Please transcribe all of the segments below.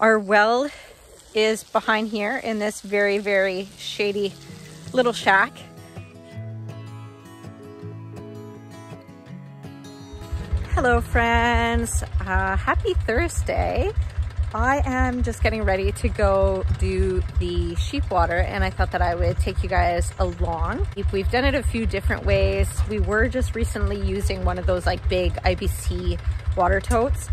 Our well is behind here in this very, very shady little shack. Hello friends, happy Thursday. I am just getting ready to go do the sheep water, and I thought that I would take you guys along. We've done it a few different ways. We were just recently using one of those like big IBC water totes.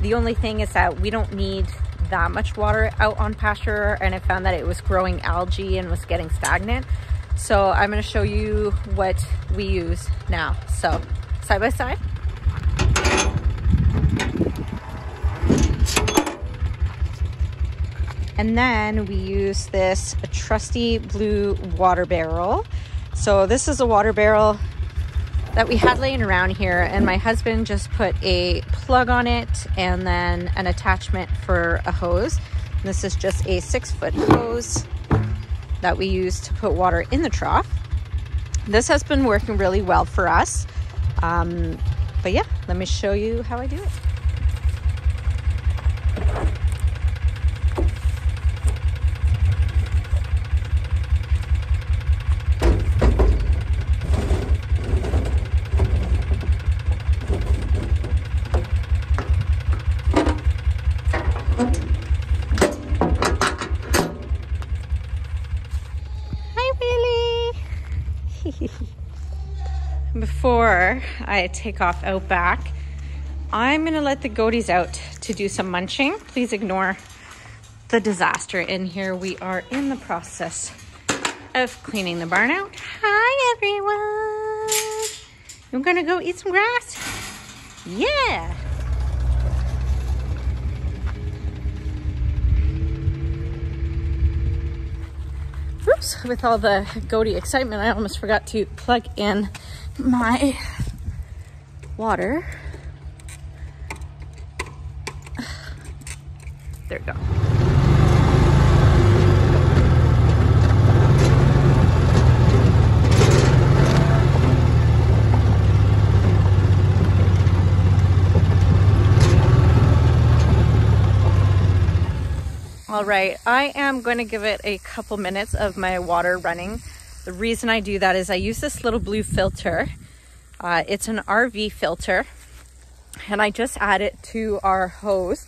The only thing is that we don't need that much water out on pasture, and I found that it was growing algae and was getting stagnant. So I'm going to show you what we use now. So side by side. And then we use this trusty blue water barrel. So this is a water barrel that we had laying around here, and my husband just put a plug on it and then an attachment for a hose. And this is just a 6-foot hose that we use to put water in the trough. This has been working really well for us. But yeah, let me show you how I do it. Before I take off out back, I'm gonna let the goaties out to do some munching. Please ignore the disaster in here. We are in the process of cleaning the barn out. Hi everyone! You gonna go eat some grass? Yeah! Oops, with all the goaty excitement, I almost forgot to plug in my water. There we go. All right, I am going to give it a couple minutes of my water running. The reason I do that is I use this little blue filter. It's an RV filter, and I just add it to our hose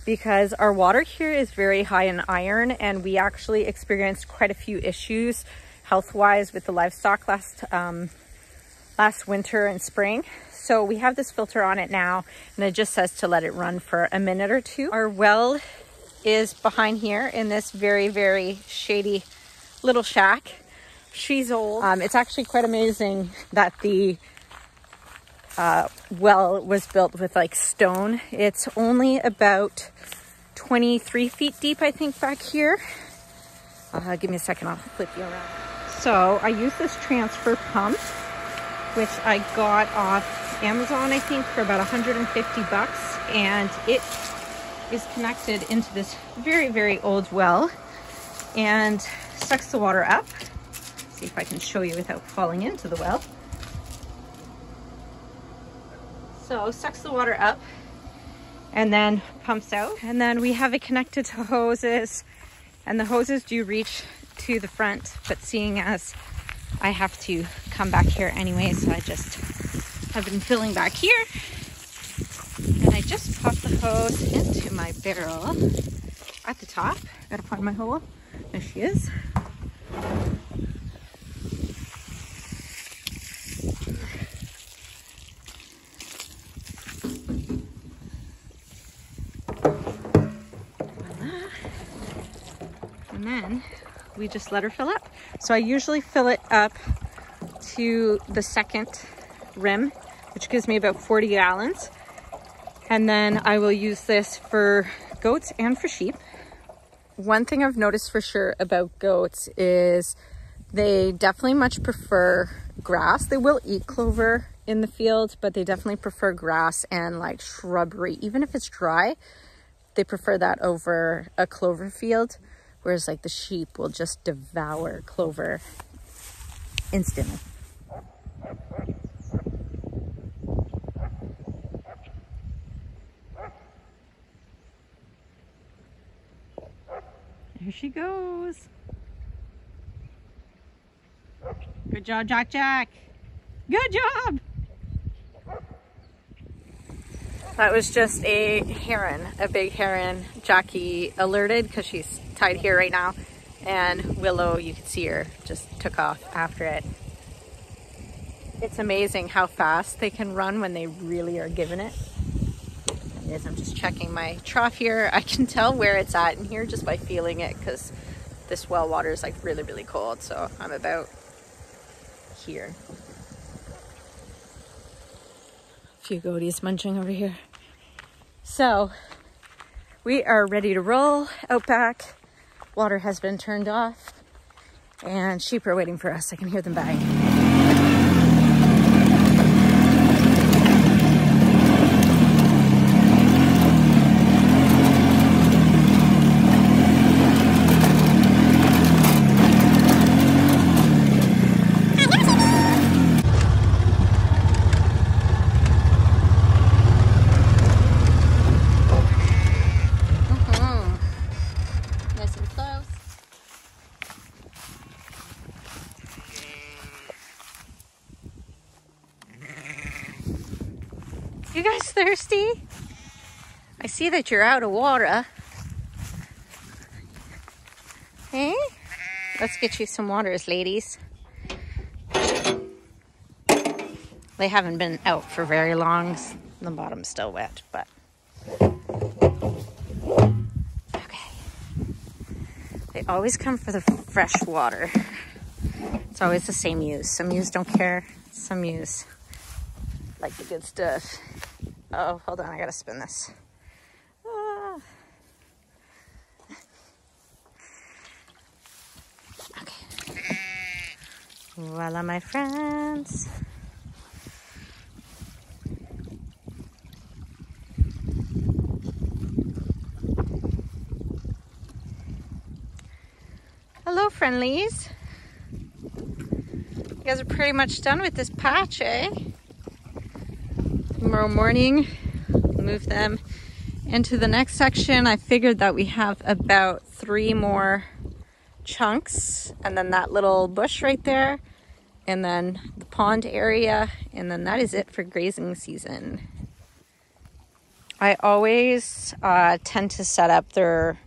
because our water here is very high in iron, and we actually experienced quite a few issues health-wise with the livestock last winter and spring. So we have this filter on it now, and it just says to let it run for a minute or two. Our well is behind here in this very, very shady little shack. She's old. It's actually quite amazing that the well was built with like stone. It's only about 23 feet deep, I think, back here. Give me a second, I'll flip you around. So I use this transfer pump, which I got off Amazon, I think, for about 150 bucks. And it is connected into this very, very old well and sucks the water up. See if I can show you without falling into the well. So sucks the water up and then pumps out. And then we have it connected to hoses, and the hoses do reach to the front, but seeing as I have to come back here anyway, so I just have been filling back here. And I just popped the hose into my barrel at the top. Gotta find my hole. There she is. And then we just let her fill up. So I usually fill it up to the second rim, which gives me about 40 gallons. And then I will use this for goats and for sheep. One thing I've noticed for sure about goats is they definitely much prefer grass. They will eat clover in the field, but they definitely prefer grass and like shrubbery. Even if it's dry, they prefer that over a clover field. Whereas like the sheep will just devour clover instantly. Here she goes. Good job, Jack Jack. Good job. That was just a heron, a big heron. Jackie alerted because she's tied here right now. And Willow, you can see her, just took off after it. It's amazing how fast they can run when they really are given it. As I'm just checking my trough here, I can tell where it's at in here just by feeling it, because this well water is like really, really cold. So I'm about here. A few goaties munching over here. So we are ready to roll out back. Water has been turned off and sheep are waiting for us. I can hear them buying. You guys thirsty? I see that you're out of water. Hey? Let's get you some waters, ladies. They haven't been out for very long. The bottom's still wet, but... Okay. They always come for the fresh water. It's always the same ewes. Some ewes don't care. Some ewes like the good stuff. Oh, hold on, I gotta spin this. Ah. Okay. Voila, my friends. Hello, friendlies. You guys are pretty much done with this patch, eh? Tomorrow morning, move them into the next section. I figured that we have about 3 more chunks, and then that little bush right there, and then the pond area, and then that is it for grazing season. I always tend to set up their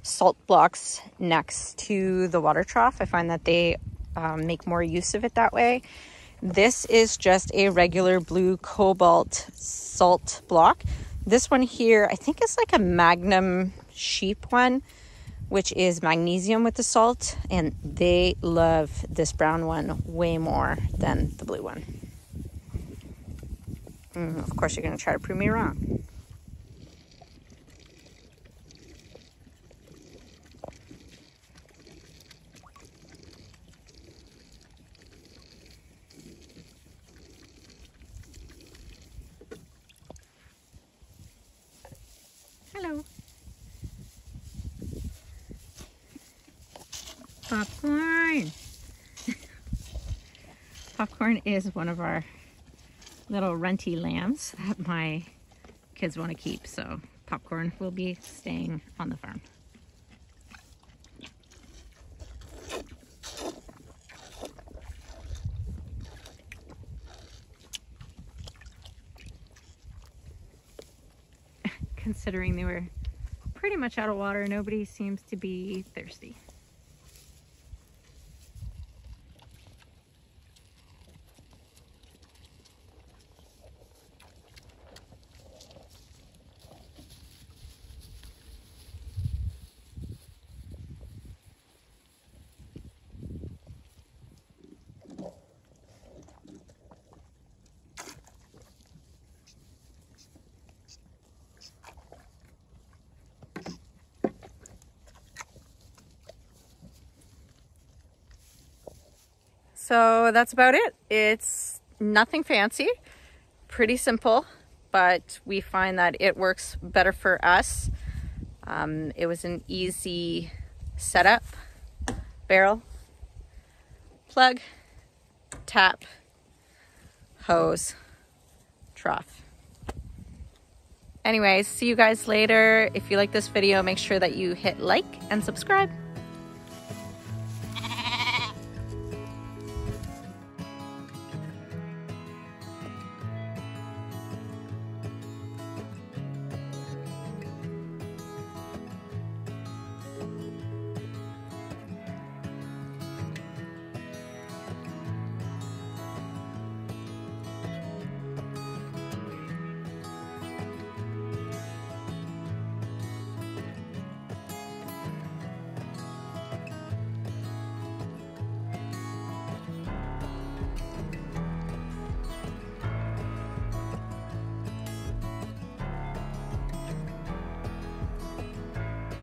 salt blocks next to the water trough. I find that they make more use of it that way. This is just a regular blue cobalt salt block. This one here, I think is like a Magnum sheep one, which is magnesium with the salt, and they love this brown one way more than the blue one. Of course, you're going to try to prove me wrong. Hello. Popcorn. Popcorn is one of our little runty lambs that my kids want to keep, so Popcorn will be staying on the farm. Considering they were pretty much out of water, nobody seems to be thirsty. So that's about it. It's nothing fancy, pretty simple, but we find that it works better for us. It was an easy setup: barrel, plug, tap, hose, trough. Anyways, see you guys later. If you like this video, make sure that you hit like and subscribe.